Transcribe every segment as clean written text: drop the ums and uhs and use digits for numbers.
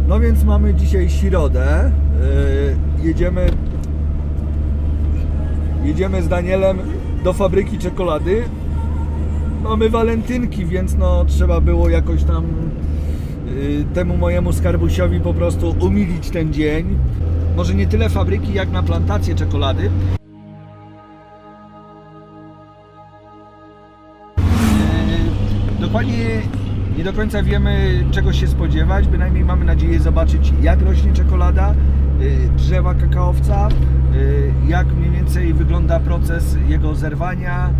No więc mamy dzisiaj środę, jedziemy z Danielem do fabryki czekolady. Mamy walentynki, więc no trzeba było jakoś tam temu mojemu skarbusiowi po prostu umilić ten dzień. Może nie tyle fabryki jak na plantację czekolady. Dokładnie nie do końca wiemy, czego się spodziewać, bynajmniej mamy nadzieję zobaczyć, jak rośnie czekolada, drzewa kakaowca, jak mniej więcej wygląda proces jego zerwania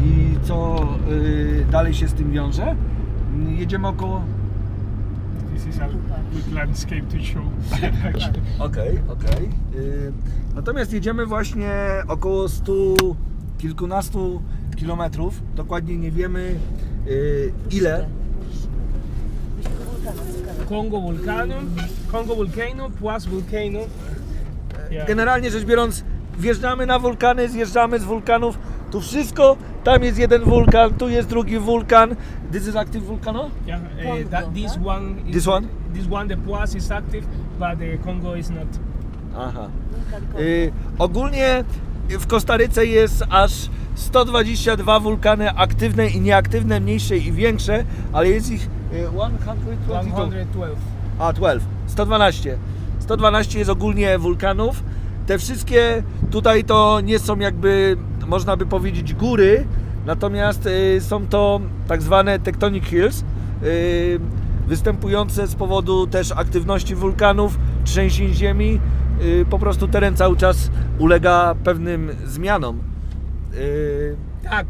i co dalej się z tym wiąże. Jedziemy około... This is a good landscape to show. Okej. Natomiast jedziemy właśnie około 100 kilkunastu kilometrów, dokładnie nie wiemy ile. Congo Volcano, Plus Volcano. Generalnie rzecz biorąc, wjeżdżamy na wulkany, zjeżdżamy z wulkanów, tu wszystko, tam jest jeden wulkan, tu jest drugi wulkan. This is active volcano? Yeah, this one, the Plus is active, but the Congo is not. Aha. Ogólnie w Kostaryce jest aż 122 wulkany aktywne i nieaktywne, mniejsze i większe, ale jest ich 112. A, 112. 112 jest ogólnie wulkanów. Te wszystkie tutaj to nie są jakby, można by powiedzieć, góry, natomiast są to tak zwane tectonic hills, występujące z powodu też aktywności wulkanów, trzęsień ziemi. Po prostu teren cały czas ulega pewnym zmianom. Tak.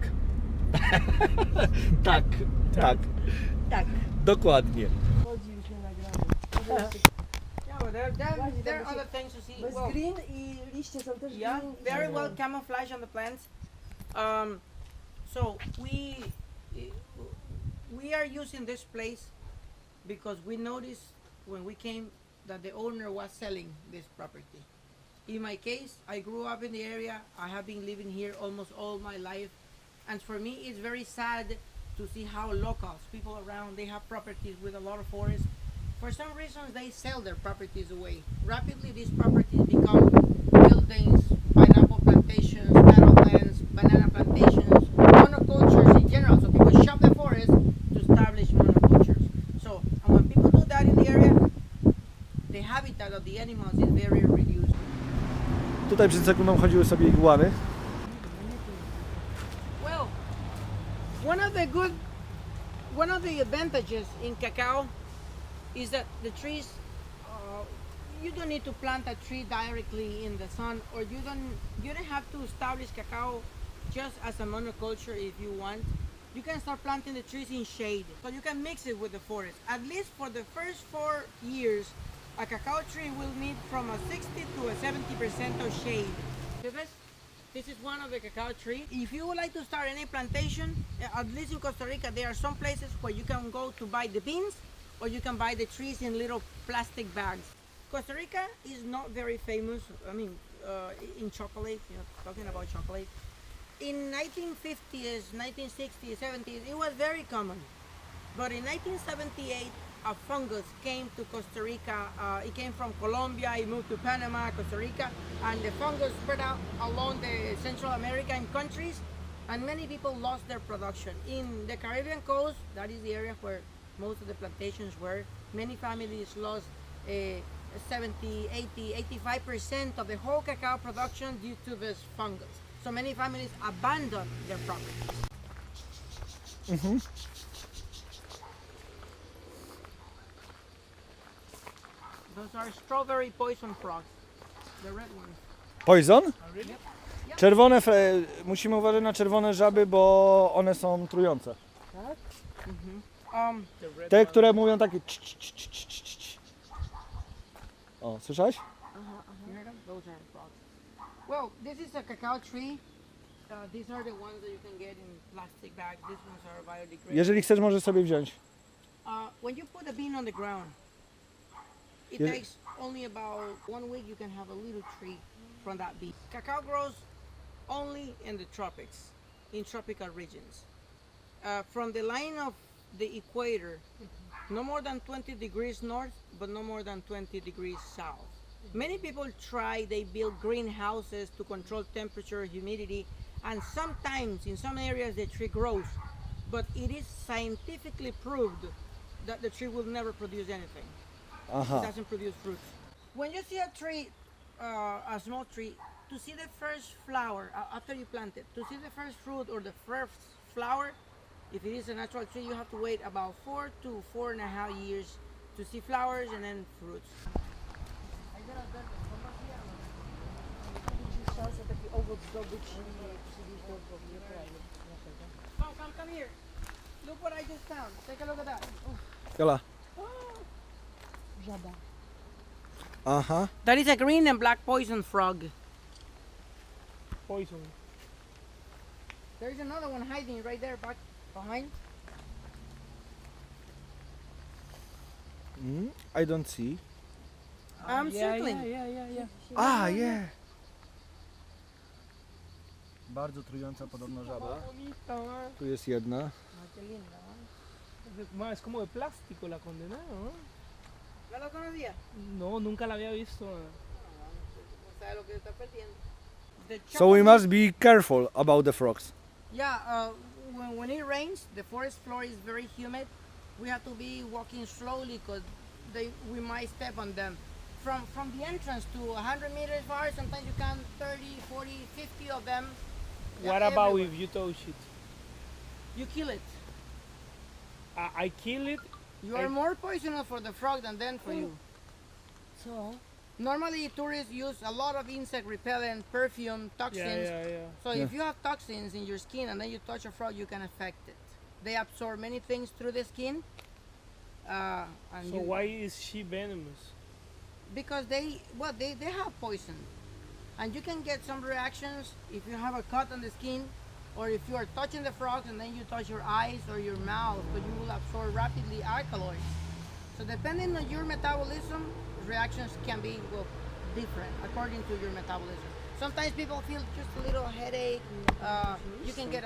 Tak. Dokładnie. Yeah, but there are other things to see. Bez Well, green i liście są też yeah, green. very well camouflage on the plants. So we are using this place because we noticed when we came that the owner was selling this property. In my case, I grew up in the area. I have been living here almost all my life, and for me, it's very sad to see how locals, people around, they have properties with a lot of forest. For some reasons, they sell their properties away. Rapidly, these properties become buildings, pineapple plantations, meadowlands, banana plantations, monocultures in general. So people shop the forest to establish monocultures. So, and when people do that in the area, the habitat of the animals is very reduced. Tutaj przed sekundą chodziły sobie iguany. Well, one of the advantages in cacao is that the trees, you don't need to plant a tree directly in the sun, or you don't have to establish cacao just as a monoculture if you want. You can start planting the trees in shade, so you can mix it with the forest. At least for the first 4 years, a cacao tree will need from a 60 to a 70% of shade. This is one of the cacao trees. If you would like to start any plantation, at least in Costa Rica, there are some places where you can go to buy the beans, or you can buy the trees in little plastic bags. Costa Rica is not very famous, in chocolate, talking about chocolate. In 1950s, 1960s, 70s, it was very common. But in 1978, a fungus came to Costa Rica. It came from Colombia, it moved to Panama, Costa Rica, and the fungus spread out along the Central American countries, and many people lost their production. In the Caribbean coast, that is the area where most of the plantations were, many families lost 70, 80, 85% of the whole cacao production due to this fungus. So many families abandoned their properties. Those are strawberry poison frogs, the red ones. Poison? Czerwone, musimy uważać na czerwone żaby, bo one są trujące. Tak? Te, które mówią takie O, słyszałeś? Those are frogs. Well, this is a cacao tree. These are the ones that you can get in plastic bags. These ones are biodegradable. Jeżeli chcesz, możesz sobie wziąć. When you put a bean on the ground, it Yeah. takes only about 1 week. You can have a little tree from that bean. Cacao grows only in the tropics, in tropical regions. From the line of the equator, no more than 20 degrees north, but no more than 20 degrees south. Many people they build greenhouses to control temperature, humidity, and sometimes in some areas the tree grows, but it is scientifically proved that the tree will never produce anything. It doesn't produce fruits. When you see a tree, a small tree, to see the first flower after you plant it, to see the first fruit or the first flower, if it is a natural tree, you have to wait about 4 to 4.5 years to see flowers and then fruits. Szansa taki owoc zdobyć i przywieźć do kraju naszego. Come here. Look what I just found. Take a look at that. Jola. Żaba. Aha. That is a green and black poison frog. Poison. There's another one hiding right there back behind. I don't see. I'm circling. Ah, yeah. Bardzo trująca podobno żaba. Tu jest jedna. Es como de plástico la condena, ¿no? ¿No lo conocía? No, nunca la había visto. No sabe lo que está perdiendo. So we must be careful about the frogs. Yeah, when it rains, the forest floor is very humid. We have to be walking slowly because we might step on them. From the entrance to 100 meters far, sometimes you count 30, 40, 50 of them. What about if you touch it? You kill it. I kill it. You are more poisonous for the frog than them for you. Co? Normally, tourists use a lot of insect repellent, perfume, toxins. Yeah. So if you have toxins in your skin and then you touch a frog, you can affect it. They absorb many things through the skin. So why is she venomous? Because they have poison, and you can get some reactions if you have a cut on the skin, or if you are touching the frogs and then you touch your eyes or your mouth, but you will absorb rapidly alkaloids. So depending on your metabolism, reactions can be different according to your metabolism. Sometimes people feel just a little headache. You can get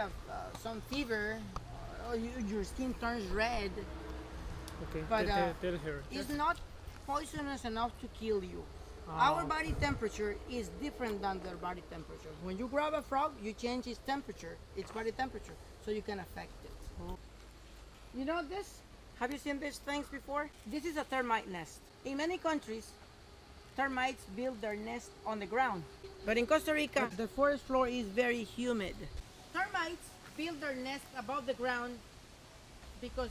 some fever, or your skin turns red. Okay, But tell her. it's not poisonous enough to kill you. Our body temperature is different than their body temperature. When you grab a frog, you change its temperature, its body temperature, so you can affect it. You know this? Have you seen these things before? This is a termite nest. In many countries, termites build their nest on the ground. But in Costa Rica, the forest floor is very humid. Termites build their nest above the ground because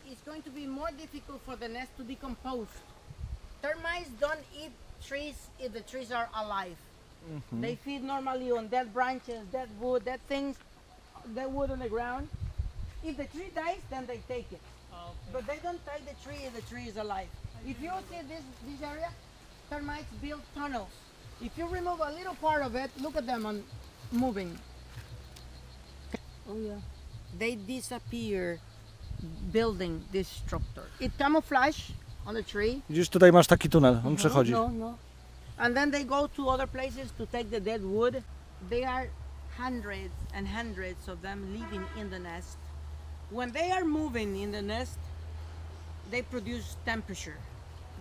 it's going to be more difficult for the nest to decompose. Termites don't eat trees if the trees are alive. They feed normally on dead branches, dead wood, dead things, dead wood on the ground. If the tree dies, then they take it. But they don't take the tree if the tree is alive. If you see this area, termites build tunnels. If you remove a little part of it, look at them moving. Oh yeah. They disappear building this structure. It camouflage on the tree. Widzisz, tutaj masz taki tunel, on przechodzi. No. And then they go to other places to take the dead wood. There are hundreds and hundreds of them living in the nest. When they are moving in the nest, they produce temperature.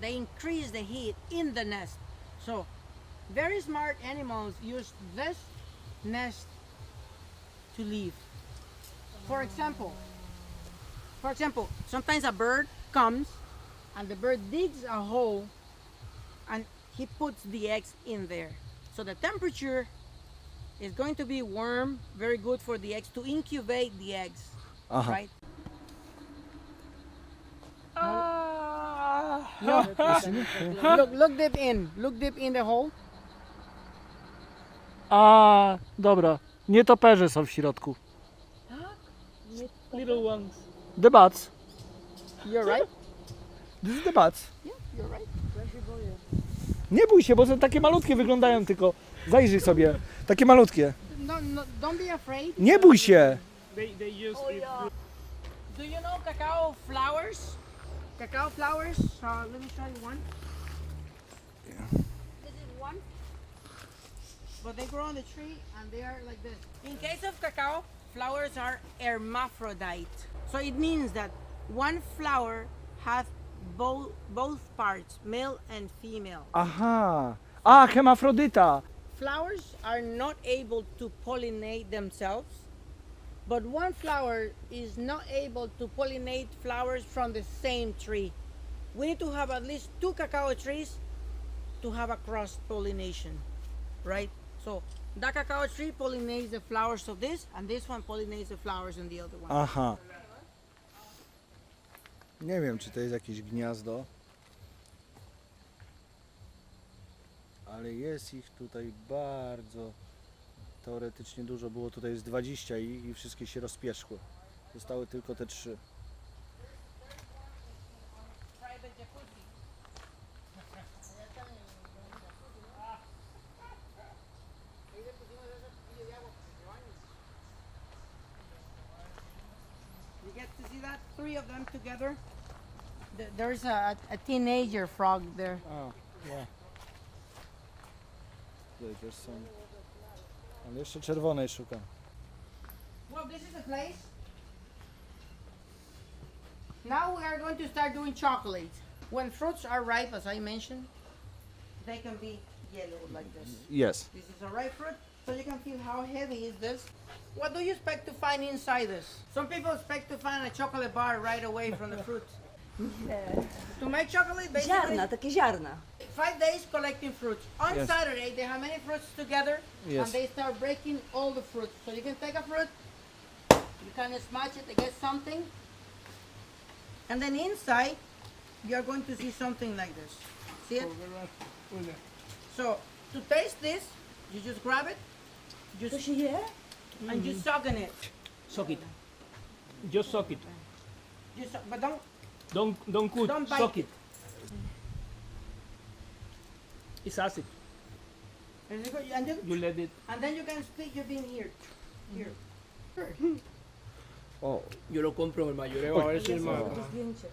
They increase the heat in the nest. So, very smart animals use this nest to live. For example, sometimes a bird comes and the bird digs a hole and he puts the eggs in there. So the temperature is going to be warm, very good for the eggs to incubate the eggs, right? Look deep in the hole. A, dobra. Nietoperze są w środku. Little ones. The bats. You're right. This is the bats. Yeah, you're right. Nie bój się, bo są takie malutkie, wyglądają tylko. Zajrzyj sobie. Takie malutkie. No, don't be afraid. Nie bój się. They use it. Do you know cacao flowers? Cacao flowers. Let me show you one. This is one. But they grow on the tree and they are like this. In case of cacao, flowers are hermaphrodite. So it means that one flower has both parts, male and female. Aha. A, hermafrodyta. Flowers are not able to pollinate themselves, but one flower is not able to pollinate flowers from the same tree. We need to have at least 2 cacao trees to have a cross pollination, right? So that cacao tree pollinates the flowers of this, and this one pollinates the flowers in the other one. Aha. Nie wiem, czy to jest jakieś gniazdo, ale jest ich tutaj bardzo, teoretycznie dużo. Było tutaj jest 20 i wszystkie się rozpierzchły. Zostały tylko te 3. You get to see that? 3 of them together. There's a teenager frog there. A, yeah. Tutaj też są. Ale jeszcze czerwonej szukam. Well, this is the place. Now we are going to start doing chocolate. When fruits are ripe, as I mentioned, they can be yellow like this. Jest. This is a ripe fruit, so you can feel how heavy is this. What do you expect to find inside this? Some people expect to find a chocolate bar right away from the fruit. To make chocolate, basically, Ziarna, takie ziarna. 5 days collecting fruits. On Yes. Saturday, they have many fruits together, Yes. and they start breaking all the fruits. So you can take a fruit, you can smash it to get something, and then inside, you are going to see something like this. See it? So to taste this, you just grab it, To just się je? and you suck in it. Suck it. Just suck it. You suck, but don't. Don't cut. Don't bite suck it. it. It's acid. And You let it. then you can split your bean here. Here. O, Yo lo compro el mayoreo a ver si es más. To zdjęcie.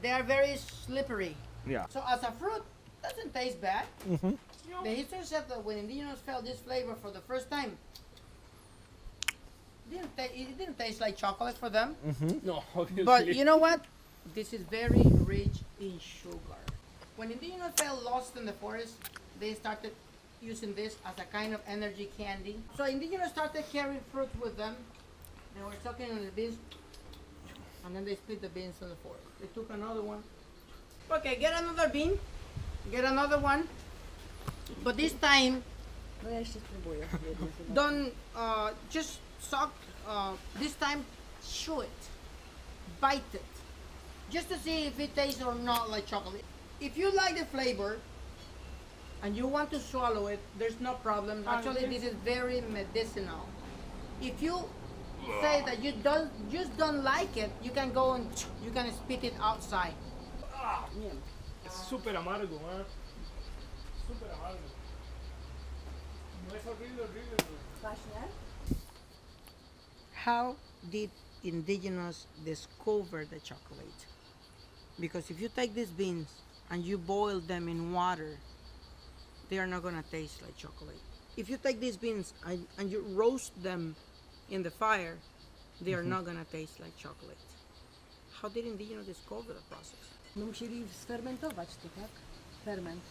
They are very slippery. yeah. So as a fruit, doesn't taste bad. The history said that when indigenous felt this flavor for the first time, it didn't taste like chocolate for them. No, obviously. But you know what? This is very rich in sugar. When indigenous felt lost in the forest, they started using this as a kind of energy candy. So indigenous started carrying fruit with them. They were sucking on the beans, and then they split the beans in the forest. They took another one. Okay, get another bean. Get another one. But this time, No ja jeszcze spróbuję. jedno chyba. don't just suck. This time, chew it, bite it, just to see if it tastes or not like chocolate. If you like the flavor and you want to swallow it, there's no problem. Actually, this is very medicinal. If you say that you just don't like it, you can go and you can spit it outside. Nie wiem. Es súper amargo, ¿eh? Súper amargo. No es horrible, horrible. Kwaśne? How did indigenous discover the chocolate? Because if you take these beans and you boil them in water, they are not going to taste like chocolate. If you take these beans and you roast them in the fire, they are not going to taste like chocolate. How did indigenous discover the process? No musieli sfermentować to, tak? Ferment.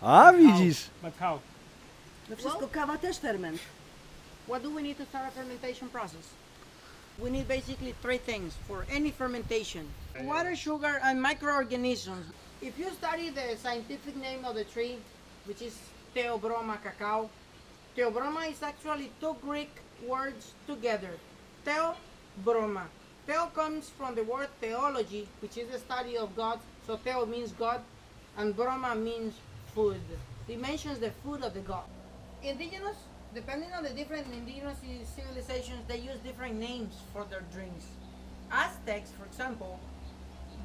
A widzisz? But how? No wszystko, kawa też ferment. What do we need to start a fermentation process? We need basically 3 things for any fermentation: water, sugar, and microorganisms. If you study the scientific name of the tree, which is Theobroma cacao, Theobroma is actually 2 Greek words together. Theobroma. Theo comes from the word theology, which is the study of God. So Theo means God, and Broma means food. It mentions the food of the god. Indigenous, depending on the different indigenous civilizations, they use different names for their drinks. Aztecs, for example,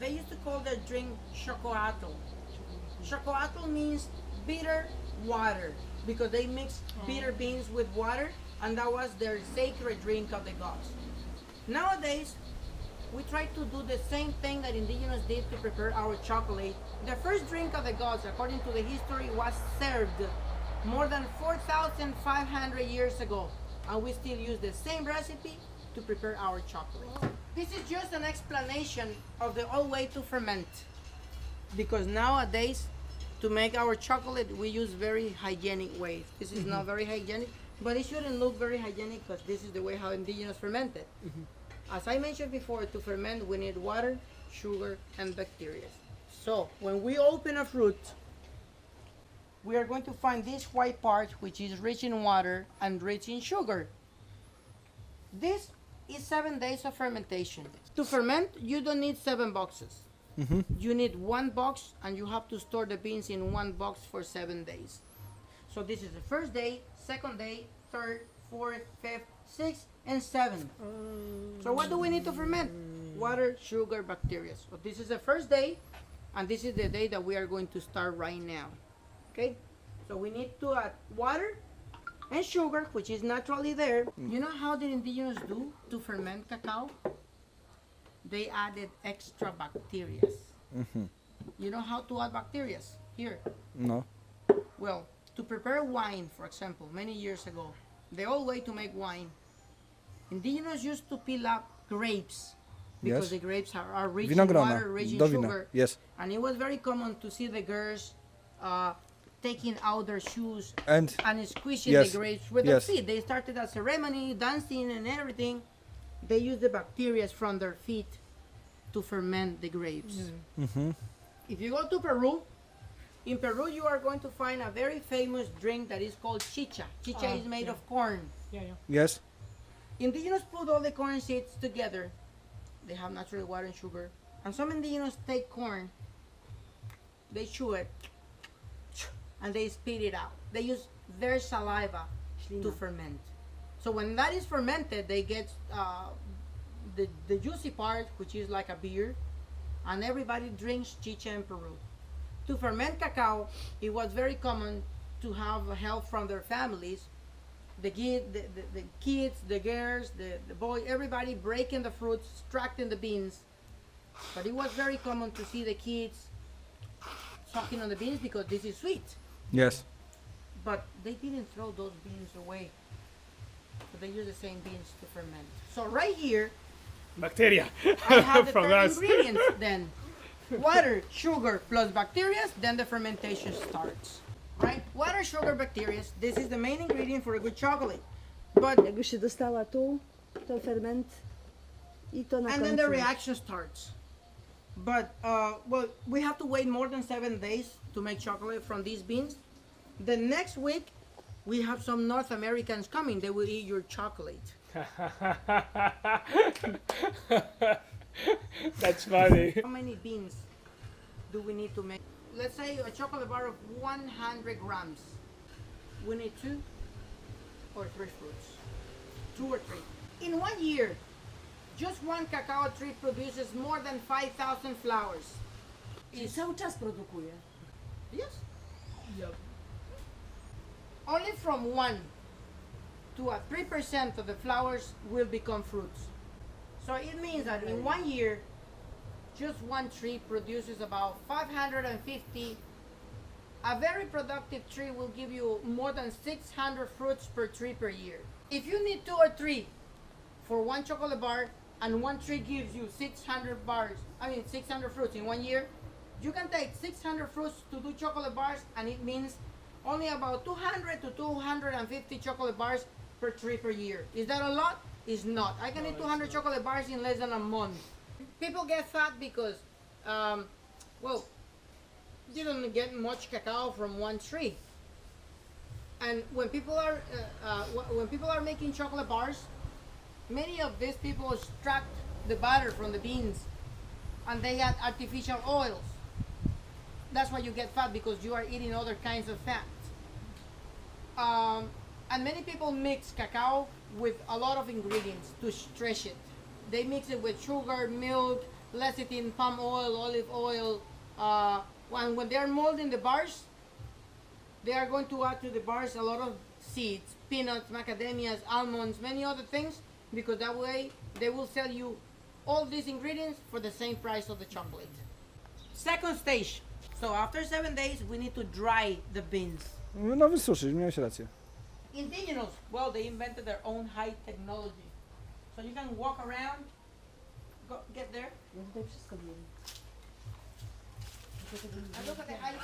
they used to call their drink chocoatl. Chocoatl means bitter water, because they mixed bitter beans with water, and that was their sacred drink of the gods. Nowadays, we try to do the same thing that indigenous did to prepare our chocolate. The first drink of the gods, according to the history, was served more than 4,500 years ago, and we still use the same recipe to prepare our chocolate. This is just an explanation of the old way to ferment. Because nowadays, to make our chocolate, we use very hygienic ways. This is not very hygienic, but it shouldn't look very hygienic because this is the way how indigenous fermented. As I mentioned before, to ferment, we need water, sugar, and bacteria. So when we open a fruit, we are going to find this white part, which is rich in water and rich in sugar. This is 7 days of fermentation. To ferment, you don't need 7 boxes. You need 1 box, and you have to store the beans in 1 box for 7 days. So this is the first day, second day, third, fourth, fifth, sixth, and seventh. So what do we need to ferment? Water, sugar, bacteria. So this is the first day, and this is the day that we are going to start right now. Okay? So we need to add water and sugar, which is naturally there. You know how the indigenous do to ferment cacao? They added extra bacteria. You know how to add bacteria? Here. No. Well, to prepare wine, for example, many years ago, the old way to make wine, indigenous used to peel up grapes because Yes. the grapes are rich in Winogrona. water, rich in Do wina. sugar. Yes. And it was very common to see the girls taking out their shoes And and squishing Yes. the grapes with Yes. their feet. They started a ceremony, dancing and everything. They used the bacteria from their feet to ferment the grapes. If you go to Peru, in Peru you are going to find a very famous drink that is called chicha. Chicha is made of corn. Yeah, yeah. yes. Indigenous put all the corn seeds together. They have natural water and sugar. And some indigenous take corn, they chew it, and they spit it out. They use their saliva to ferment. So when that is fermented, they get the juicy part, which is like a beer, and everybody drinks chicha in Peru. To ferment cacao, it was very common to have help from their families. The kids, the girls, the boys, everybody breaking the fruits, extracting the beans. But it was very common to see the kids sucking on the beans because this is sweet. Yes. But they didn't throw those beans away. So they use the same beans to ferment. So right here, Bacteria. I have the From 10 us. ingredients then. Water, sugar, plus bacteria, then the fermentation starts. Right? Water, sugar, bacteria. This is the main ingredient for a good chocolate. But Jak już się dostała tu, to ferment i to na and końcu. then the reaction starts. But well, we have to wait more than 7 days to make chocolate from these beans. The next week, we have some North Americans coming. They will eat your chocolate. That's funny. How many beans do we need to make? Let's say a chocolate bar of 100 grams. We need 2 or 3 fruits. 2 or 3. In 1 year, just one cacao tree produces more than 5,000 flowers. Czyli cały czas produkuje. Yes. Only from 1 to a 3% of the flowers will become fruits. So it means that in 1 year, just one tree produces about 550. A very productive tree will give you more than 600 fruits per tree per year. If you need 2 or 3 for one chocolate bar and one tree gives you 600 fruits in 1 year, you can take 600 fruits to do chocolate bars, and it means only about 200 to 250 chocolate bars per tree per year. Is that a lot? It's not. I can eat 200 chocolate bars in less than a month. People get fat because, well, you don't get much cacao from one tree. And when people are making chocolate bars, many of these people extract the butter from the beans, and they add artificial oils. That's why you get fat, because you are eating other kinds of fat. And many people mix cacao with a lot of ingredients to stretch it. They mix it with sugar, milk, lecithin, palm oil, olive oil. And when they are molding the bars, they are going to add to the bars a lot of seeds, peanuts, macadamias, almonds, many other things, because that way they will sell you all these ingredients for the same price of the chocolate. Second stage. So after 7 days, we need to dry the beans. No wysuszyć, miałeś rację. Indigenous, well, they invented their own high technology. So you can walk around Go, get there. Ja tutaj wszystko wiem. And look at the height.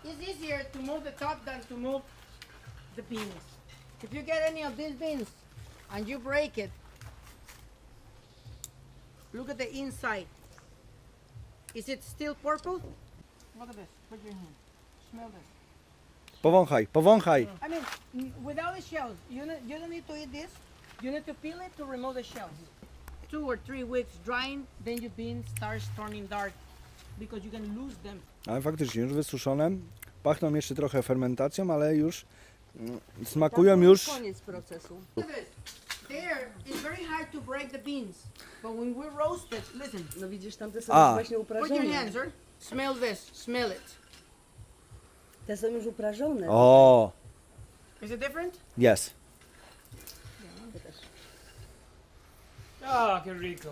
It's easier to move the top than to move the beans. If you get any of these beans and you break it, look at the inside. Is it still purple? Look at this. Put your hand. Smell this. Powąchaj, powąchaj. I mean, without the shells, you don't need to eat this. You need to peel it to remove the shells. 2 or 3 weeks drying, then your beans starts turning dark because you can lose them. Ale faktycznie już wysuszone. Pachną jeszcze trochę fermentacją, ale już smakują już. Koniec procesu. Look at this. There, it's very hard to break the beans, but when we roast it, listen. No widzisz, tamte są A. właśnie Put your uprażone. hands, sir. Smell this. Smell it. Te są już uprażone. O, Is it different? jest. To też. Ah, qué rico.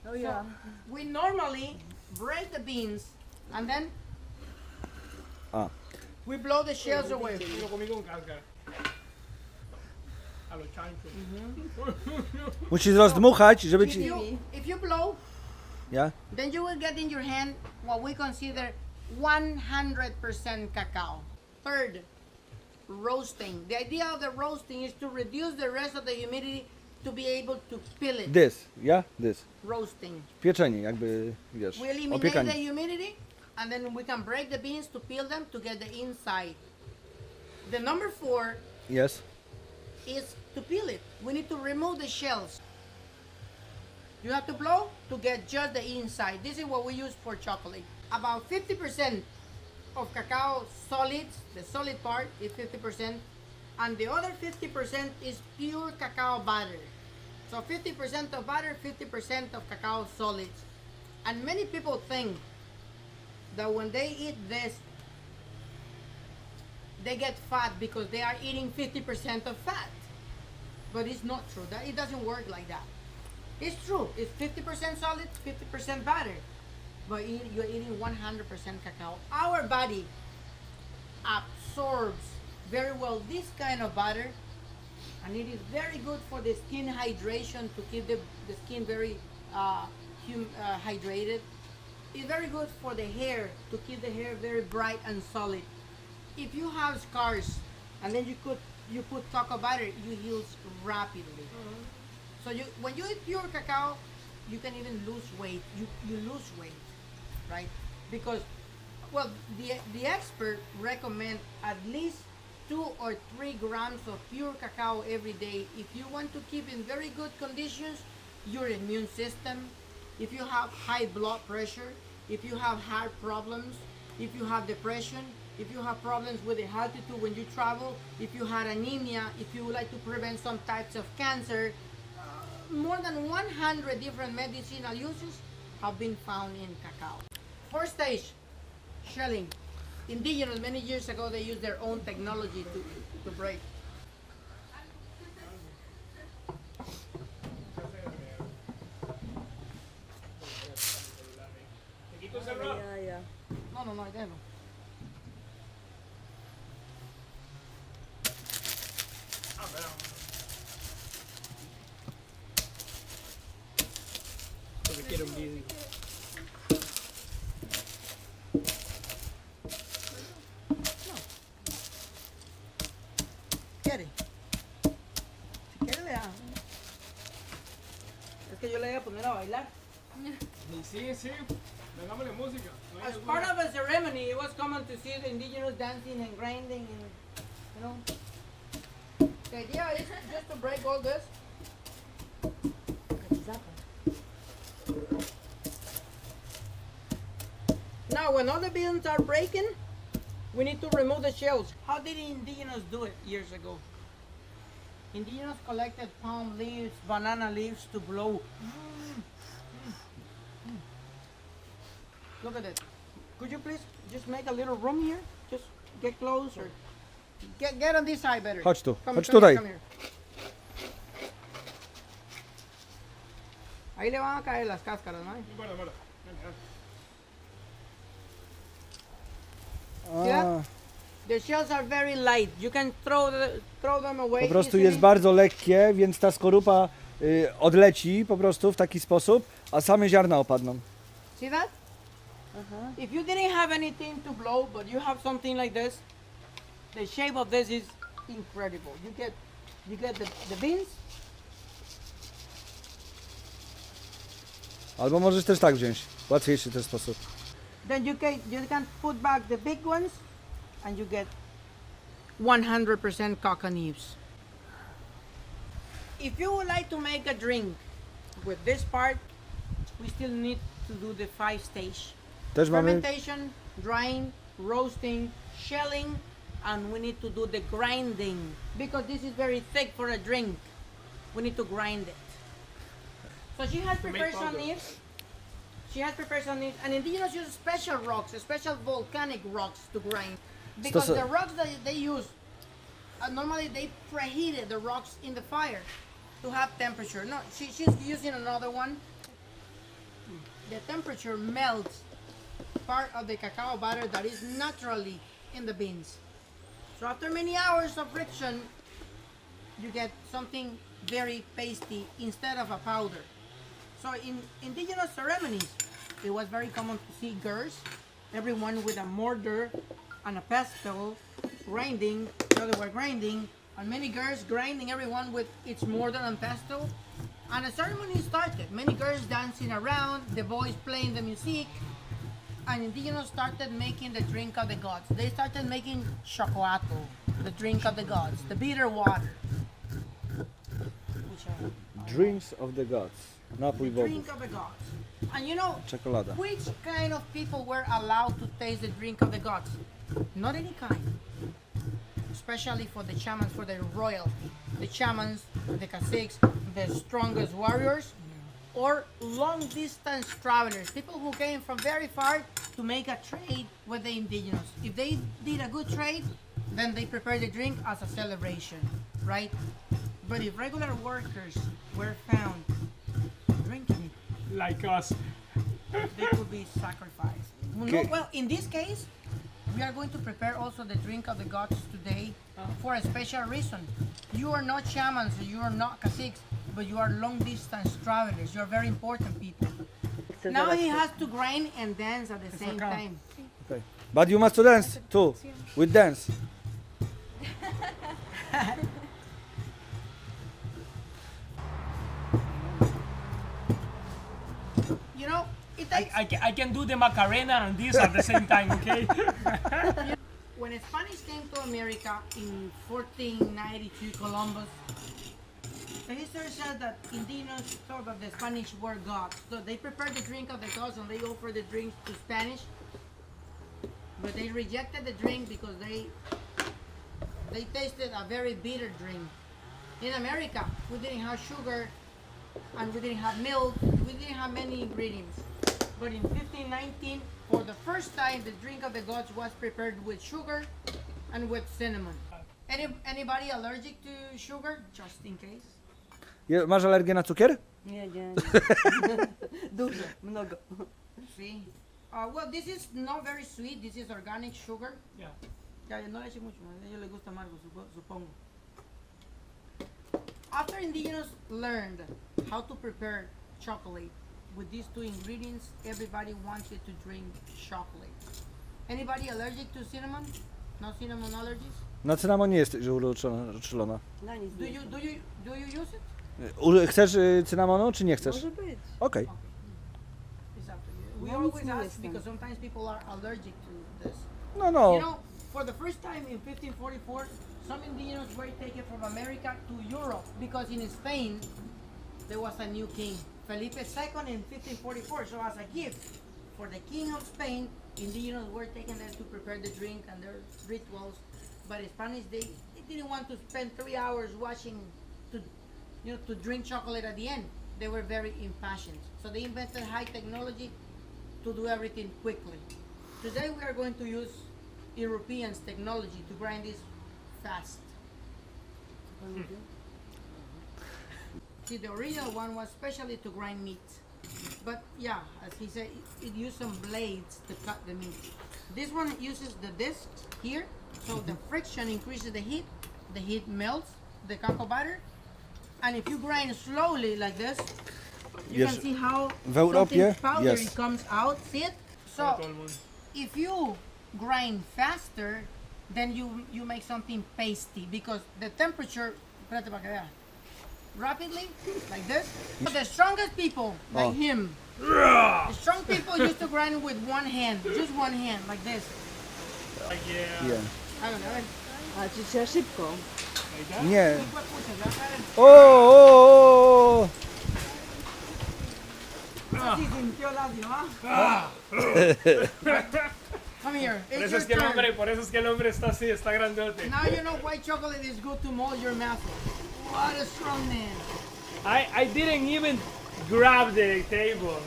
Oh ja. We normally break the beans and then Ah. we blow the shells away. Yo lo comí con cáscara. A los chanchos. Musisz rozdmuchać, żeby ci... If you blow, Ja? then you will get in your hand what we consider 100% cacao. Third, roasting. The idea of the roasting is to reduce the rest of the humidity to be able to peel it. This, ja? This. Roasting. Pieczenie, jakby, wiesz, We eliminate opiekanie. the humidity and then we can break the beans to peel them to get the inside. The number 4 Jest. is to peel it. We need to remove the shells. You have to blow to get just the inside. This is what we use for chocolate. About 50% of cacao solids, the solid part is 50%, and the other 50% is pure cacao butter. So 50% of butter, 50% of cacao solids. And many people think that when they eat this, they get fat because they are eating 50% of fat. But it's not true. That it doesn't work like that. It's true. It's 50% solid, 50% butter. But you're eating 100% cacao. Our body absorbs very well this kind of butter, and it is very good for the skin hydration to keep the skin very hydrated. It's very good for the hair to keep the hair very bright and solid. If you have scars and then you put cocoa butter, you heal rapidly. So when you eat pure cacao, you can even lose weight. You lose weight, right? Because, well, the expert recommend at least 2 or 3 grams of pure cacao every day if you want to keep in very good conditions your immune system, if you have high blood pressure, if you have heart problems, if you have depression, if you have problems with the altitude when you travel, if you had anemia, if you would like to prevent some types of cancer. More than 100 different medicinal uses have been found in cacao. First stage, shelling. Indigenous, many years ago, they used their own technology to break. ¿Te quito ese rock? Ja, ja. No, déjalo. Ah, pero. Porque quiero un vídeo. ¿Quiere? Si quiere, le da. Es que yo le voy a poner a bailar. Sí. Vengámosle música. No hay As alguna- part of a ceremony, it was common to see the indigenous dancing and grinding and, you know. The idea is just to break all this. Taki zapach. Now, when all the beans are breaking, we need to remove the shells. How did the indigenous do it years ago? Indigenous collected palm leaves, banana leaves to blow. Look at it. Could you please just make a little room here? Just get closer. Get on this side better. Chodź tu, Come, chodź come tutaj. here, come here. Ahí le van a caer las cáscaras, ¿no? No importa. Dale, dale. A, The shells are very light. You can throw them away. Po prostu easily. jest bardzo lekkie, więc ta skorupa odleci po prostu w taki sposób, a same ziarna opadną. See that? If you didn't have anything to blow, but you have something like this, the shape of this is incredible. You get the beans. Albo możesz też tak wziąć. Łatwiejszy ten sposób. Then you can put back the big ones, and you get 100% cocoa nibs. If you would like to make a drink with this part, we still need to do the 5 stage. Też mamy... Fermentation, drying, roasting, shelling, and we need to do the grinding. Because this is very thick for a drink, we need to grind it. So she has prepared some nibs. She has prepared some nibs, and indigenous use special rocks, special volcanic rocks to grind. Because the rocks that they use, normally they preheated the rocks in the fire to have temperature. No, she's using another one. The temperature melts part of the cacao butter that is naturally in the beans. So after many hours of friction, you get something very pasty instead of a powder. So in indigenous ceremonies, it was very common to see girls, everyone with a mortar and a pestle, grinding, the other were grinding, and many girls grinding, everyone with its mortar and pestle. And a ceremony started. Many girls dancing around, the boys playing the music, and indigenous started making the drink of the gods. They started making czekolady, the drink of the gods, the bitter water. Drinks of the gods. Napój The bogów. drink of the gods. And you know, Czekolada. which kind of people were allowed to taste the drink of the gods? Not any kind. Especially for the shamans, for the royalty. The shamans, the caciques, the strongest warriors, or long distance travelers, people who came from very far to make a trade with the indigenous. If they did a good trade, then they prepared the drink as a celebration, right? But if regular workers were found drinking it, Like us. they could be sacrificed. Okay. No, well, in this case, we are going to prepare also the drink of the gods today for a special reason. You are not shamans, you are not caciques, but you are long distance travelers. You are very important people. Now he has to grind and dance at the same time. Okay. But you must dance too. With dance. You know, it takes, I can do the Macarena and this at the same time, okay? when Spanish came to America in 1492, Columbus, the history says that indigenous thought that the Spanish were gods. So they prepared the drink of the gods and they offered the drink to Spanish. But they rejected the drink because they tasted a very bitter drink. In America, we didn't have sugar and we didn't have milk, we didn't have many ingredients. But in 1519, for the first time, the drink of the gods was prepared with sugar and with cinnamon. Anybody allergic to sugar? Just in case. Masz alergię na cukier? Nie. Dużo, mnogo. See? Well, this is not very sweet. This is organic sugar. Yeah. Ya, no le eche mucho. A ellos les gusta amargo, supongo. After indigenous learned how to prepare chocolate with these two ingredients, everybody wanted to drink chocolate. Anybody allergic to cinnamon? No cinnamon allergies? Na cynamon nie jesteś uczulona. Na nic Do nie. you use it? Chcesz cynamonu, czy nie chcesz? Może być. Okej. It's up to you. We No, always nic nie ask jestem. because sometimes people are allergic to this. No. You know, for the first time in 1544, some indigenous were taken from America to Europe because in Spain there was a new king, Felipe II in 1544. So as a gift for the king of Spain, indigenous were taken there to prepare the drink and their rituals. But in Spanish, they didn't want to spend 3 hours washing to drink chocolate at the end. They were very impassioned. So they invented high technology to do everything quickly. Today we are going to use Europeans' technology to grind this fast. See, the original one was specially to grind meat. But yeah, as he said, it used some blades to cut the meat. This one uses the discs here So the friction increases the heat melts the cocoa butter, and if you grind slowly like this, you can Wiesz, see how w Europie something powdery jest. comes out. See it? So Todo el mundo. if you grind faster, then you make something pasty because the temperature. Espérate para que vea. Rapidly, like this. But the strongest people, like Oh. him, the strong people used to grind with one hand, just one hand, like this. Like, yeah. Yeah. I don't know. A czy trzeba szybko? Like that? Nie. Look what pushes, right? O! Así sintió Ladio, Come here. Por It's eso, your es que el turn. hombre, por eso es que el hombre está así, está grandote. Now you know why chocolate is good to mold your muscle. What a strong man. I didn't even grab the table.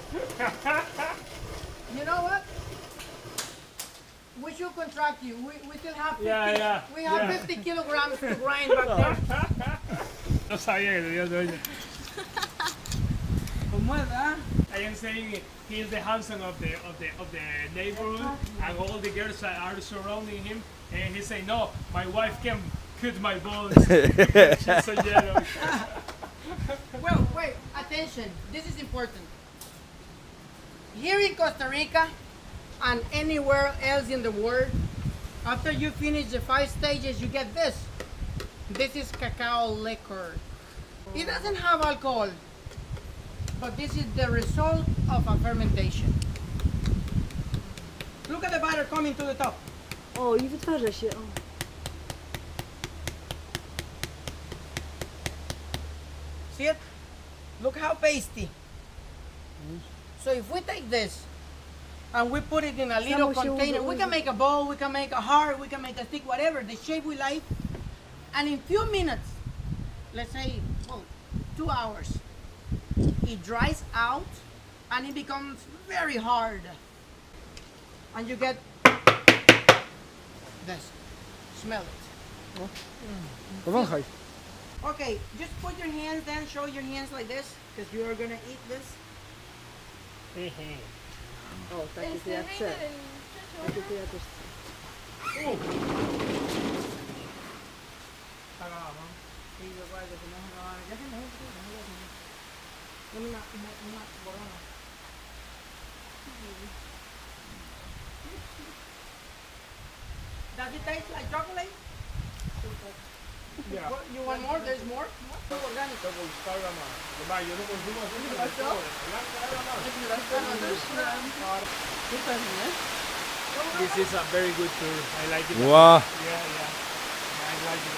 You know what? We should contract you. We still have 50, Yeah, we have yeah. 50 kilograms to grind back there. No sabía que tenía dueño. ¿Cómo es, verdad? I am saying he is the handsome of the neighborhood, and all the girls are surrounding him. And he say, "No, my wife can cut my balls. She's so yellow." Well, wait, attention. This is important. Here in Costa Rica and anywhere else in the world, after you finish the 5 stages, you get this. This is cacao liquor. It doesn't have alcohol, but this is the result of a fermentation. Look at the butter coming to the top. O, i wytwarza się. O. See it? Look how pasty. So if we take this and we put it in a little Samo się container, we can make a bowl, we can make a heart, we can make a stick, whatever, the shape we like. And in few minutes, let's say, well, 2 hours, it dries out and it becomes very hard. And you get this. Smell it. Powąchaj. Okay, just put your hands then, show your hands like this, because you are gonna eat this. O, takie to ja chcę. Takie to ja też chcę. Does it taste like chocolate? Yeah. What, you want more? There's more? Organic. Yo no consumo azúcar. Super, nie? This is a very good tour. I like it. Wow. Yeah. I like it.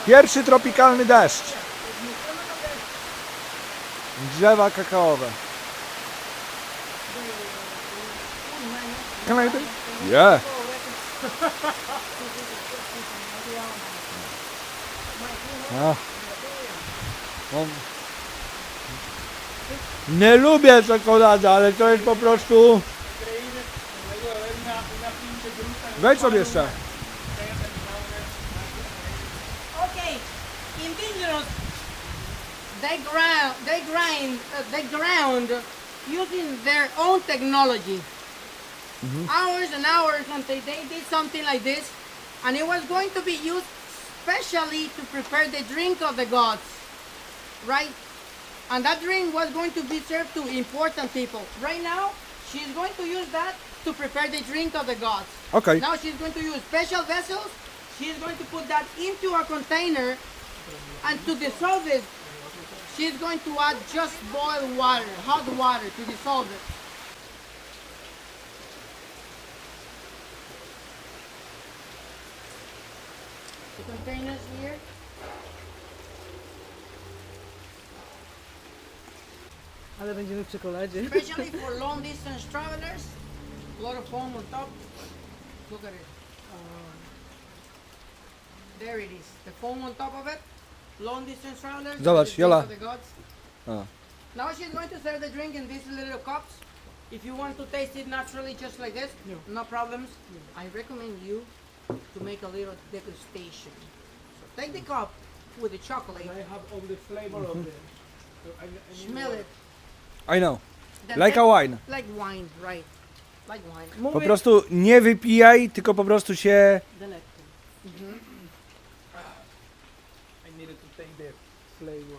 Pierwszy tropikalny deszcz. Drzewa kakaowe. Can I do? Yeah. A. No. Nie lubię czekolady, ale to jest po prostu... Weź sobie jeszcze. Okay, indigenous, they ground using their own technology. Hours and hours until they did something like this, and it was going to be used specially to prepare the drink of the gods, right? And that drink was going to be served to important people. Right now, she's going to use that to prepare the drink of the gods. Okej. Now she's going to use special vessels. She's going to put that into a container, and to dissolve it, she's going to add just boiled water, hot water to dissolve it. The containers here. Ale będziemy w czekoladzie. Especially for long distance travelers, a lot of foam on top. Look at it. There it is. The foam on top of it. Long distance travelers. Zobacz, the drink Jola. of the gods. A. Now she's going to serve the drink in these little cups. If you want to taste it naturally, just like this, no problems. I recommend you to make a little degustation. So take the cup with the chocolate, I have all the flavor of the. smell it. I know. Then Like a wine. Like wine, right? like wine. Move Po it. prostu nie wypijaj, tylko po prostu się... The nectar. I needed to take the flavor.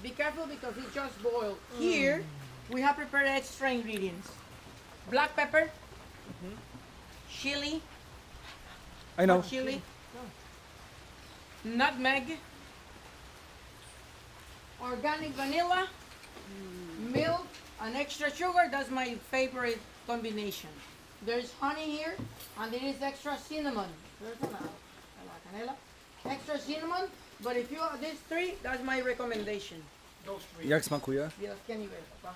Be careful because it just boiled. Here, we have prepared extra ingredients. Black pepper, chili, I know. hot chili, nutmeg, organic vanilla, milk, and extra sugar. That's my favorite combination. There's honey here, and there is extra cinnamon. There's a la canela. Extra cinnamon, but if you have these three, that's my recommendation. Those three. Jak smakuje? Dios, ¿qué nivel, papá?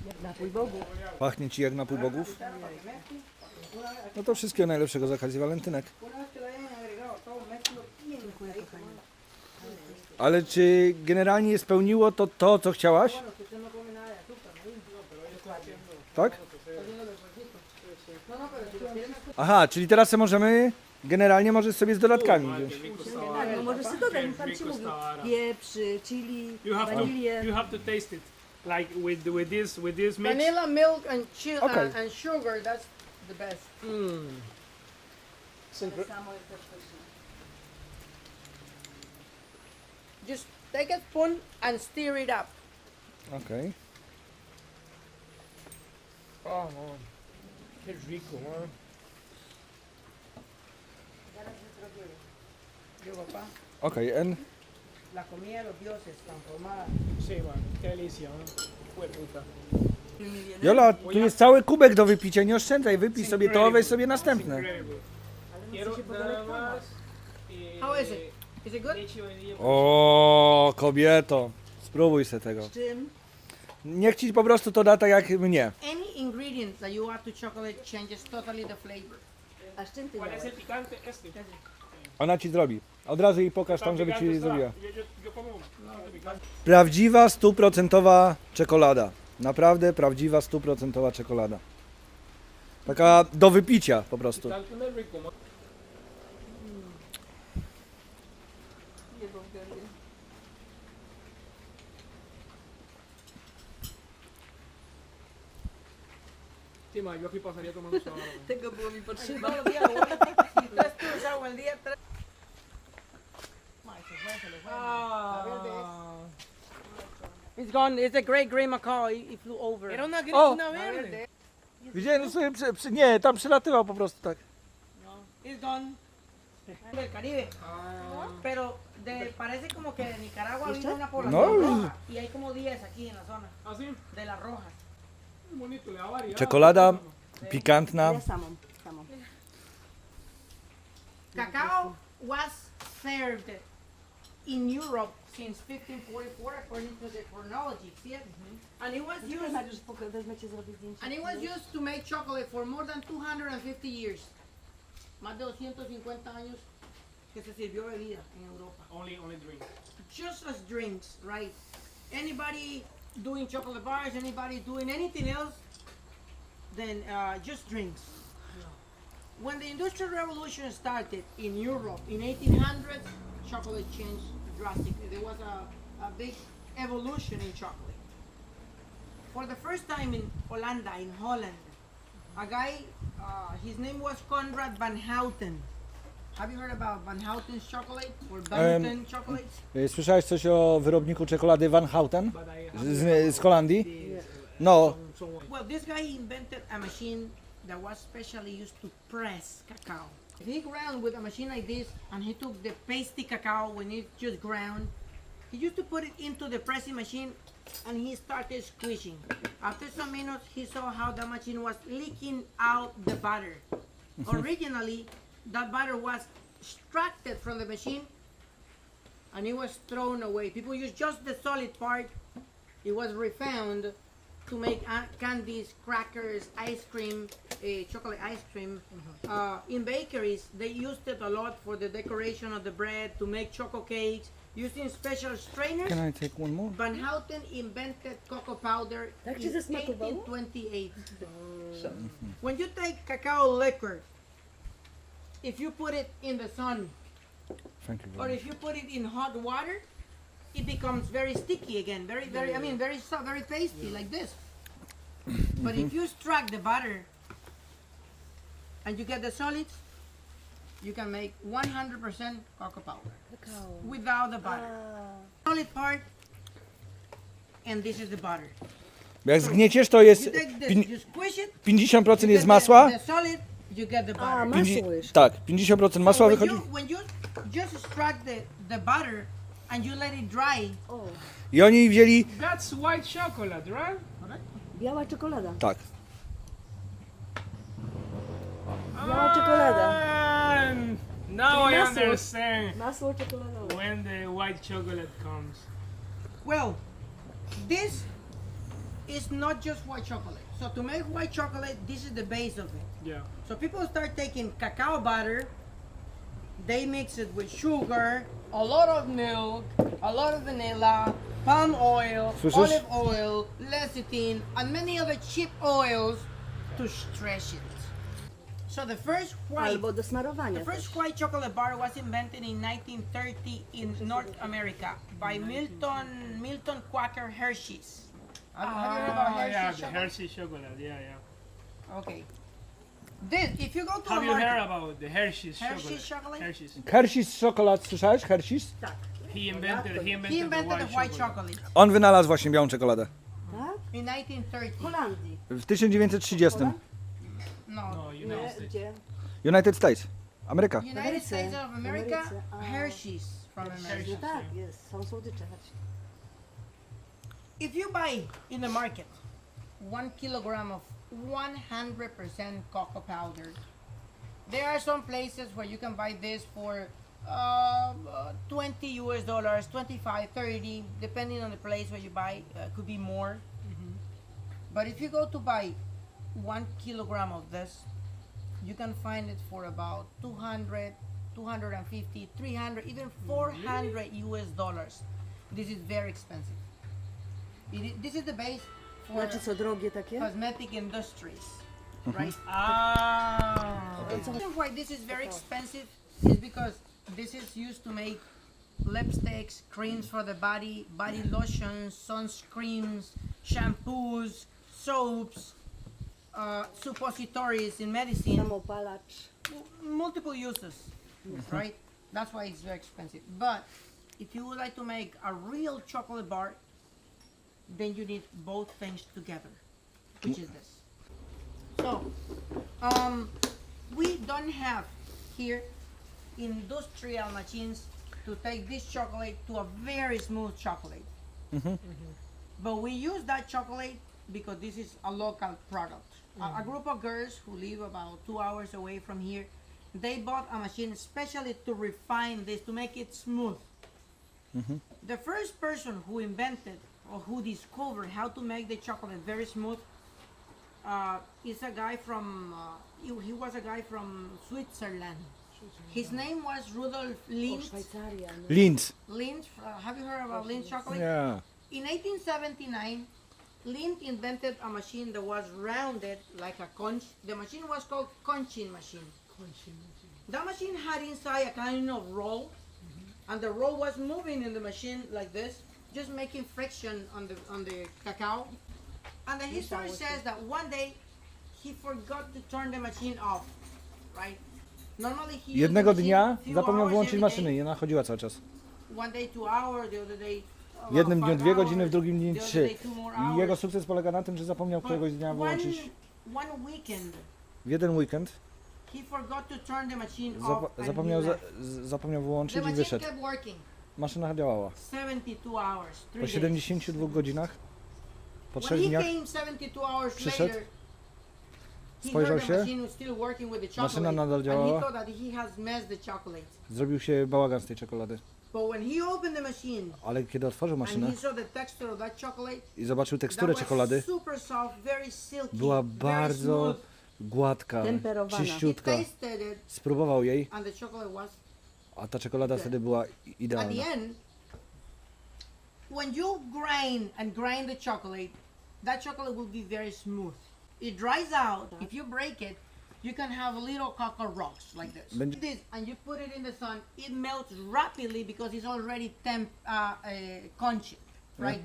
Jak napój Bogu. Pachnie ci jak napój bogów? No to wszystkiego najlepszego z okazji walentynek. Una vez que lo hayan agregado todo, mézclo bien. Dziękuję, kochani. Ale czy generalnie spełniło to co chciałaś? Bueno, que usted no come nada de azúcar, ¿no? Tak? Haciendo el esfuercito. No, no, pero si lo quieren Aha, czyli teraz se możemy... Generalnie możesz sobie z dodatkami wziąć. Tak, no możesz sobie dodać, pan ci mówił. Pieprz, chili, wanilię. You have to taste it, like with this mix. vanilla, milk, and Okay. and sugar, that's the best. Samo jest też pyszne. Just take a spoon and stir it up. Okej. Oh, man. Qué rico, man. Yo, papá, Okej, en... la comida de los dioses transformada. Sí, man. Qué delicia, man. Fue puta. Jola, tu jest cały kubek do wypicia, nie oszczędzaj, wypij sobie to, weź sobie następne. Incredible. Quiero nada más. How is it? Is it good? Leche y vainilla. O, kobieto, spróbuj se tego. Z czym? Niech ci po prostu to da tak jak mnie. Any ingredient that you add to chocolate changes totally the flavor. A z czym ty ¿Cuál es dałeś? el picante? Este. Ona ci zrobi. Od razu jej pokaż tam, żeby ci zrobiła. Yo como picante. Prawdziwa, 100% czekolada. Naprawdę prawdziwa, 100% czekolada. Taka do wypicia po prostu. Picante no es rico, man. Sí, man, yo aquí pasaría tomando esa ahora, man. Tego było mi Si potrzeba. todos los días, si tú estás agua el día 3. It's gone. It's a great gray macaw. He flew over. Era una Oh. una verde. Widziałem, no sobie nie, tam przelatywał po prostu tak. It's gone. Del Caribe. Pero parece como que de Nicaragua vino una población No. roja. Y hay como 10 aquí en la zona. Así, De las rojas. muy bonito, le da variedad. Czekolada pikantna. Ja samą. Cacao was served in Europe since 1544 according to the chronology. See it? And it was used Najpierw wezmę cię zrobić zdjęcie. and it was used to make chocolate for more than 250 years. Más de 250 años que se sirvió bebida en Europa. Only drink. Just as drinks, right? Anybody doing chocolate bars, anybody doing anything else, then just drinks. When the Industrial Revolution started in Europe in 1800s, chocolate changed drastically. There was a big evolution in chocolate. For the first time in Holland, a guy, his name was Conrad van Houten. Have you heard about Van Houten's chocolate or Van chocolates? Słyszałeś coś o wyrobniku czekolady Van Houten But z Holandii? No, Well, this guy invented a machine that was specially used to press cacao. He ground with a machine like this, and he took the pasty cacao when it just ground. He used to put it into the pressing machine, and he started squishing. After some minutes, he saw how the machine was leaking out the butter. Originally, that butter was extracted from the machine, and it was thrown away. People used just the solid part. It was refound to make candies, crackers, ice cream, chocolate ice cream. In bakeries, they used it a lot for the decoration of the bread, to make choco cakes, using special strainers. can I take one more? Van Houten invented cocoa powder Tak ci in zasmakowało? 1828. When you take cacao liquor, if you put it in the sun, Thank you or very if you put it in hot water, it becomes very sticky again. Very, I mean, very soft, very pasty, like this. But if you extract the butter and you get the solids, you can make 100% cocoa powder Kakao. without the butter. Solid part, and this is the butter. Jak zgnieciesz, to jest You take this, you squish it, 50% you jest get masła. the solid, you get the A, butter. masło jeszcze. Tak, 50% masła when, wychodzi. when you just extract the butter and you let it dry, O, I oni wzięli, That's white chocolate, right? biała czekolada. tak, Biała czekolada. Now I Masło. understand Masło czekoladowe. when the white chocolate comes. well, this is not just white chocolate. So to make white chocolate, this is the base of it. Yeah. So people start taking cacao butter, they mix it with sugar, a lot of milk, a lot of vanilla, palm oil, Słyszysz? olive oil, lecithin, and many other cheap oils to stretch it. So the first white, Albo do smarowania the też. first white chocolate bar was invented in 1930 in North America by Milton Quaker Hershey's. Have you heard about Oh, Hershey's yeah, the chocolate? Hershey chocolate. Yeah, yeah. Okay. This, if you go to Have a you heard market, about the Hershey's Hershey's chocolate? chocolate? Hershey's. Hershey's czekolad, słyszałeś? Hershey's? He invented He invented the white chocolate On wynalazł właśnie białą czekoladę. Tak? in 1930. W Holandii. W 1930. No, No, United Nie, States. gdzie? United States. Ameryka. United Ameryce. States of America, Ameryce, a. Hershey's from America. No tak, jest. Są słodycze. Chodź. If you buy in the market 1 kilogram of 100% cocoa powder, there are some places where you can buy this for $20 US, 25, 30, depending on the place where you buy, could be more. But if you go to buy 1 kilogram of this, you can find it for about 200, 250, 300, even 400 US dollars. This is very expensive. This is the base for Znaczy co, drogie takie? cosmetic industries, right? Ah. The reason why this is very expensive is because this is used to make lipsticks, creams for the body, body lotions, sunscreens, shampoos, soaps, suppositories in medicine, Samopalacz. multiple uses, right? That's why it's very expensive. But if you would like to make a real chocolate bar, then you need both things together, which is this. So, we don't have here industrial machines to take this chocolate to a very smooth chocolate. But we use that chocolate because this is a local product. A group of girls who live about 2 hours away from here, they bought a machine especially to refine this, to make it smooth. The first person who invented or who discovered how to make the chocolate very smooth is a guy from, he was a guy from Switzerland. His name was Rudolf O, Linz. Szwajcaria. No. Linz. Linz, have you heard about Linz chocolate? Nie. In 1879, Lindt invented a machine that was rounded like a conch. The machine was called conching machine. That machine had inside a kind of roll, and the roll was moving in the machine like this, just making friction on the cacao. And the history says that one day he forgot to turn the machine off, right? Normally he used the Jednego machine dnia few zapomniał hours wyłączyć every maszyny day. i ona chodziła cały czas. One day 2 hours, the other day Jednym dniu 5 2 godziny, w hours, drugim dniu the other 3. day 2 more I jego hours. sukces polega na tym, że zapomniał któregoś dnia wyłączyć. One weekend, W jeden weekend he forgot to turn the machine off and zapomniał, he left. zapomniał The wyłączyć i machine wyszedł. kept working. Maszyna działała. 72 hours, 3 Po days. 72 godzinach, po 3 When he dniach, came 72 hours przyszedł, later, he spojrzał heard the się, machine was still working with the maszyna chocolate, nadal and he działała. thought that he has messed the chocolate. zrobił się bałagan z tej czekolady. But when he opened the machine Ale kiedy otworzył and maszynę he saw the texture of that chocolate, i zobaczył that teksturę was czekolady, super soft, very silky, była very bardzo smooth. gładka, Temperowana. He czyściutka. tasted it, Spróbował jej, and the chocolate was a ta czekolada wtedy była at the idealna. end. When you grind the chocolate, that chocolate will be very smooth. It dries out. If you break it, you can have little cocoa rocks like this. Będzie- This, and you put it in the sun. It melts rapidly because it's already conching, right?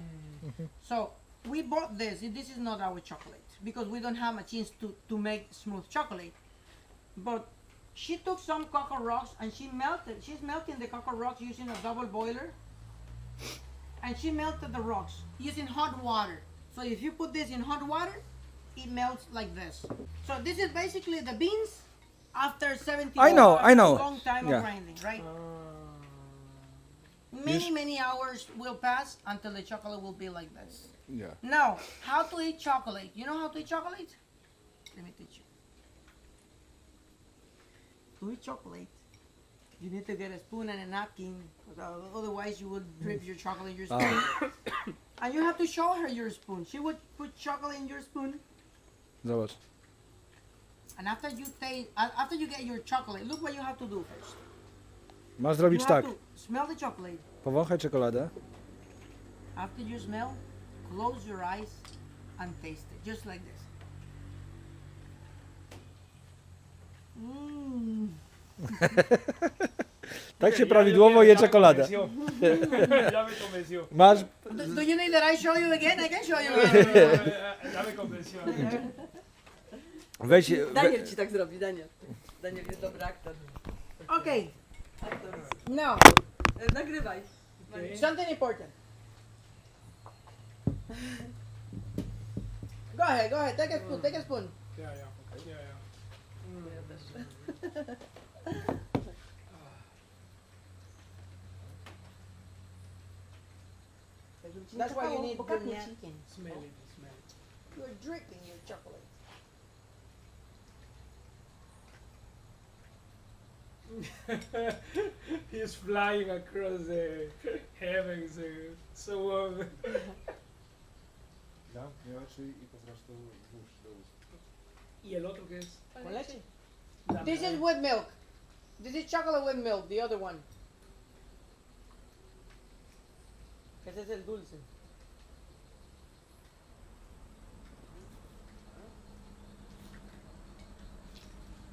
So we bought this. This is not our chocolate. because we don't have machines to make smooth chocolate. But she took some cocoa rocks and she's melting the cocoa rocks using a double boiler. And she melted the rocks using hot water. So if you put this in hot water, it melts like this. So this is basically the beans after 70 I know, hours, I know. a long time Yeah. of grinding, right? Many hours will pass until the chocolate will be like this. Yeah. Now, how to eat chocolate? You know how to eat chocolate? Let me teach you. To eat chocolate, you need to get a spoon and a napkin, otherwise you would drip your chocolate in your spoon. And you have to show her your spoon. She would put chocolate in your spoon, Zobacz. and after you get your chocolate, look what you have to do first. Masz You zrobić have tak. to smell the chocolate. Powąchaj czekoladę. After you smell, close your eyes and taste it, just like this. Mmm. Tak się prawidłowo je czekoladę. Ya me convenció. Masz... Do you need that I show you again? I can show you again. Ya me convenció. Weź... Daniel ci tak zrobi, Daniel. Daniel jest dobry aktor. Okay, Aktor. now, Nagrywaj. something important. Go ahead, take a spoon, take a spoon. Ya, ya, ya, ya. Ja też. That's why you need your Bokapnie ci. napkin. Smell it, smell it. You're drinking your chocolate. He's flying across the heavens, so warm. Zamknij oczy i po prostu włóż do ust. ¿Y el otro qué es? Con leche. Dame, This is dame. with milk. This is chocolate with milk, the other one. Ese es el dulce.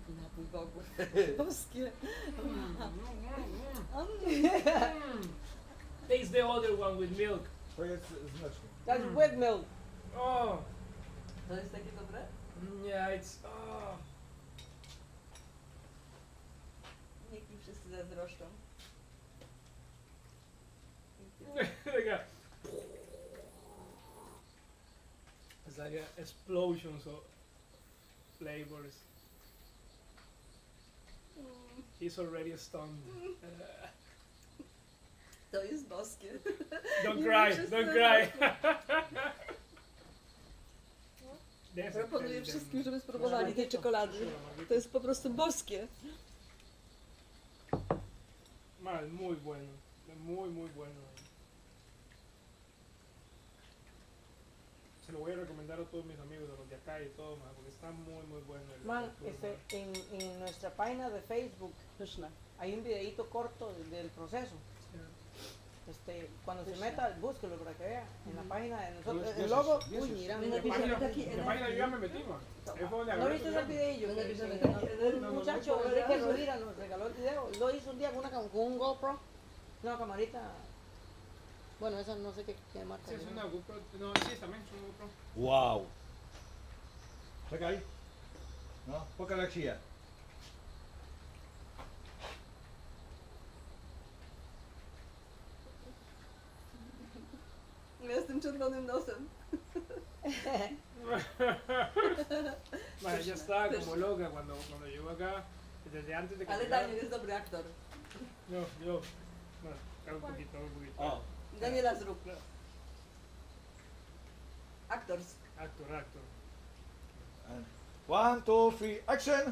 Na pół bogu. Boskie. Taste the other one with milk. To jest z mleczkiem. That's with milk. Oh, To jest takie dobre? yeah, it's. Oh. Niech mi wszyscy zazdroszczą. It's like explosions of flavors. He's already stunned. To jest boskie. Don't Nie cry, wszyscy don't cry. Proponuję wszystkim, żeby spróbowali tej czekolady. To jest po prostu boskie. Man, muy bueno. Muy, muy bueno. Se lo voy a recomendar a todos mis amigos, a los de acá y todo, man, porque está muy, muy bueno. Man, en nuestra página de Facebook hay un videito corto del proceso. Cuando se meta, búsquelo para que vea. En la página de nosotros. El logo, uy, mira. En la página yo ya me metí, man. Ahí fue donde ¿No agarré viste todo. el videillo? Un muchacho, Enrique Rovira, nos regaló el video. Lo hizo un día con un GoPro. Una camarita. Bueno, esa no sé qué marca. Sí, es ¿no? una GoPro. No, sí, también es una GoPro. Wow. Czekaj. No, pokaż jak się je. Ja z tym czerwonym nosem. Man, ella estaba como loca cuando llegó acá, desde antes de que Ale llegara. Daniel jest dobry aktor. Yo. Bueno, hago un poquito, hago un poquito. O. Daniela zrób. Aktors. Actor. 1, 2, 3, action!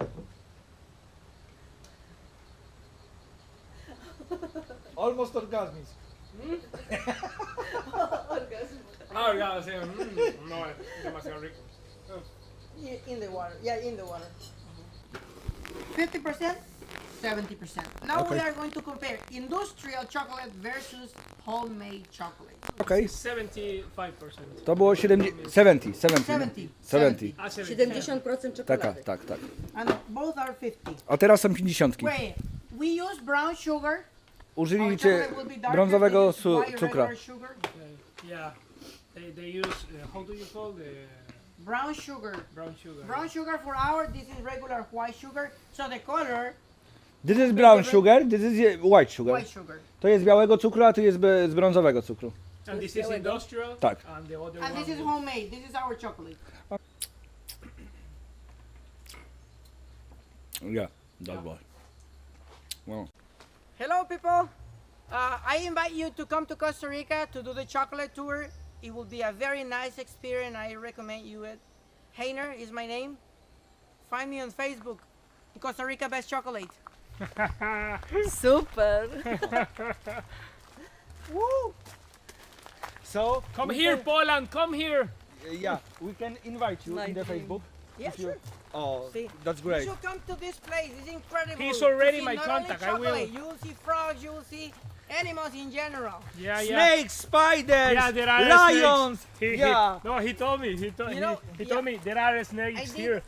Almost orgasmic. Orgazm. Ah, ya, sí. No, es demasiado rico. In the water. Yeah, in the water. 50%, 70%. Now we Okay. are going to compare industrial chocolate versus homemade chocolate. Okej. 75%. To było 70. 70. Ah, 70% czekolady. Tak. And both are 50. A teraz są 50. Wait, we use brown sugar. Użyli Our cię chocolate will be darker, brązowego they use white cukra. regular sugar. Yeah. They use, how do you call the brown sugar. Brown sugar. Brown sugar for our, this is regular white sugar. So the color, This is brown sugar, this is white sugar. white sugar. To jest białego cukru, a tu jest z brązowego cukru. And this is industrial. Tak. And the other And one this is homemade. This is our chocolate. Yeah, that boy. Wow. Hello, people. I invite you to come to Costa Rica to do the chocolate tour. It will be a very nice experience. I recommend you it. Heiner is my name. Find me on Facebook. Costa Rica Best Chocolate. Super! Woo! So, Come here, Poland, come here. Yeah, we can invite you in the Nice. Facebook. Yeah, If you- sure. Oh, See, that's you great. should come to this place. It's incredible. He's to already see my not contact. I only will. chocolate, you will see frogs. You will see animals in general. Yeah, yeah. Snakes, spiders, Yeah, there are lions. snakes. Yeah. No, he told me. He told You know, he yeah. told me there are snakes I did- here.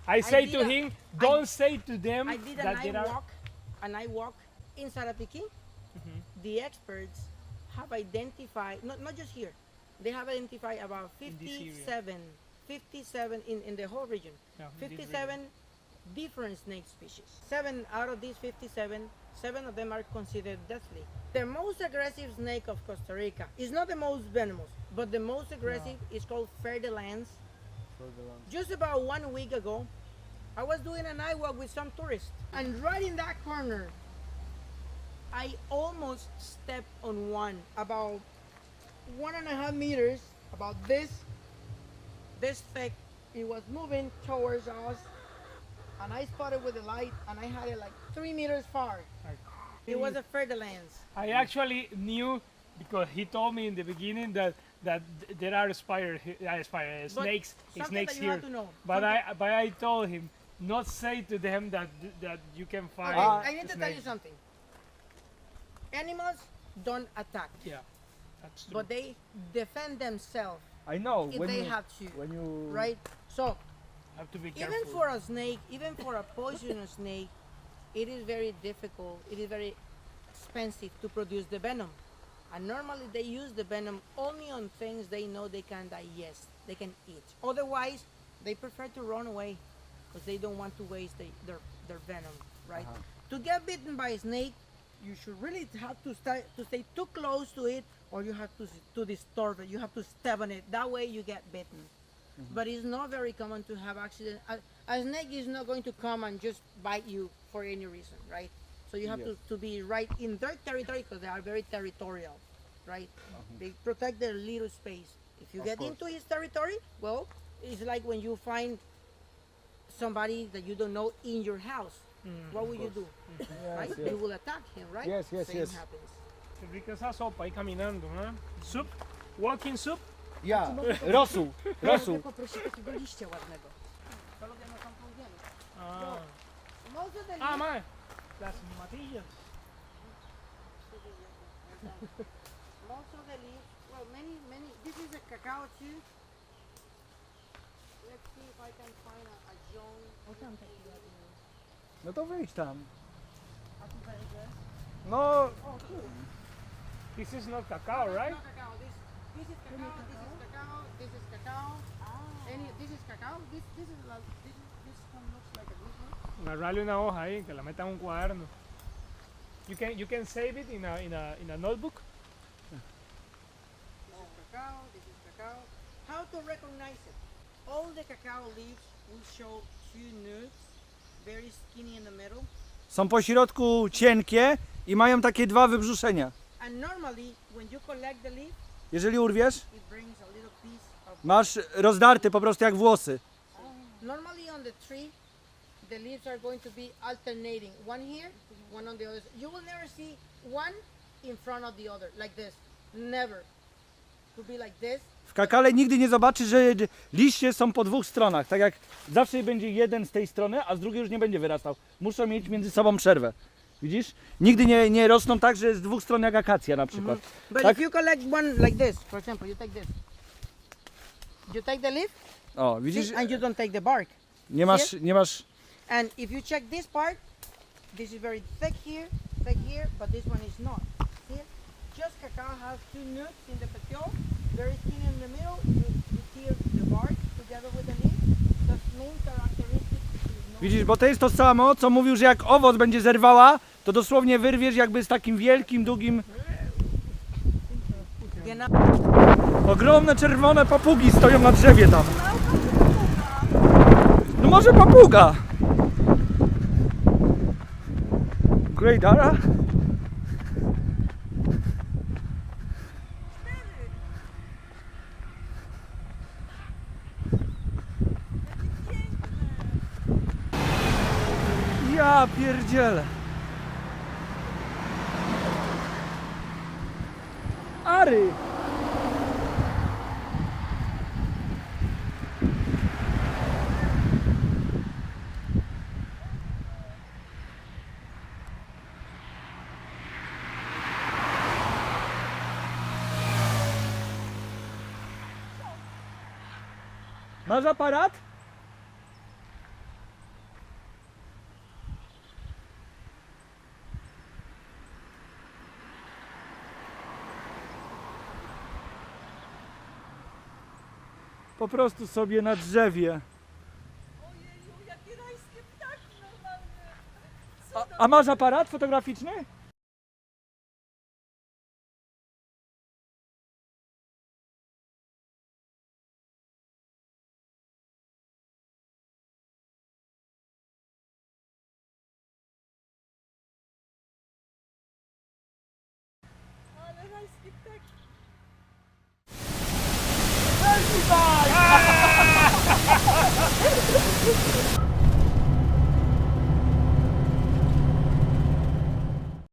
I say did to a- him, don't say to them I did a that night there are. walk, a night walk in Sarapiquí. The experts have identified, not just here, they have identified about In this area. 57 in the whole region. Yeah, in this 57 different snake species. 7 out of these 57, 7 of them are considered deadly. The most aggressive snake of Costa Rica is not the most venomous, but the most aggressive is called fer de lance. Just about 1 week ago, I was doing a night walk with some tourists, and right in that corner, I almost stepped on one, about 1.5 meters, about this thick. It was moving towards us, and I spotted with the light, and I had it like 3 meters far. It was a fer de lance. I actually knew because he told me in the beginning that there are snakes something snakes that you have here. to know. But I told him not say to them that you can find. Okay, I need to tell you snakes. something. Animals don't attack, Yeah, that's true. but they defend themselves I know. if when they you, have to, when you right? So have to be careful. even for a snake, even for a poisonous snake, it is very difficult, it is very expensive to produce the venom. And normally they use the venom only on things they know they can digest, they can eat. Otherwise, they prefer to run away because they don't want to waste their venom, right? To get bitten by a snake, you should really have to stay too close to it, or you have to disturb it. You have to step on it. That way you get bitten. But it's not very common to have accident. A snake is not going to come and just bite you for any reason, right? So you have to be right in their territory because they are very territorial, right? They protect their little space. If you get into his territory, well, it's like when you find somebody that you don't know in your house. What will you do? Right? yes. You will attack him, right? Yes, yes, Same yes. happens. Qué rica esa sopa ahí caminando, ¿eh? Soup, walking soup. Yeah, rosół, rosół. Poproszę takiego liścia ładnego. Ah, Most of the ah man, las matillas. Most of the leaves, well, many, this is a cacao too. Let's see if I can find a zone. O tam taki ładny. No to wyjdź tam. A tutaj jest? No, Oh, cool. This is not cacao, right? No cacao. This is cacao. This is cacao. This is cacao. This one looks like a good one. Agarrarle una hoja ahí, que la meta en un cuaderno. You can save it in a notebook. This is cacao. This is cacao. How to recognize it? All the cacao leaves will show two nudes, very skinny in the middle. są po środku cienkie i mają takie dwa wybrzuszenia. And normally, when you collect the leaf, Jeżeli urwiesz, it brings a little piece of. masz rozdarty po prostu jak włosy. Normally on the tree, the leaves are going to be alternating. One here, one on the other. You will never see one in front of the other, like this. Never. To be like this. W kakale nigdy nie zobaczysz, że liście są po dwóch stronach. Tak jak zawsze będzie jeden z tej strony, a z drugiej już nie będzie wyrastał. Muszą mieć między sobą przerwę. Widzisz? Nigdy nie rosną tak, że z dwóch stron jak akacja na przykład. But Tak? if you collect one like this, for example, you take this. You take the leaf, O, widzisz? and you don't take the bark. Nie masz... And if you check this part, this is very thick here, but this one is not. See? Just cacao has two nudes in the petiole, very skinny in the middle. You tear the bark to together with the leaf, the main characteristic is no. Widzisz, bo to jest to samo, co mówił, że jak owoc będzie zerwała, to dosłownie wyrwiesz jakby z takim wielkim, długim... Genau. Ogromne czerwone papugi stoją na drzewie tam. No może papuga. Great Dara? Ja pierdzielę. Ary! Masz aparat? Po prostu sobie na drzewie. Ojeju, jakie rajskie ptaki normalnie. A masz aparat fotograficzny? Ale rajskie ptaki. Selfie time!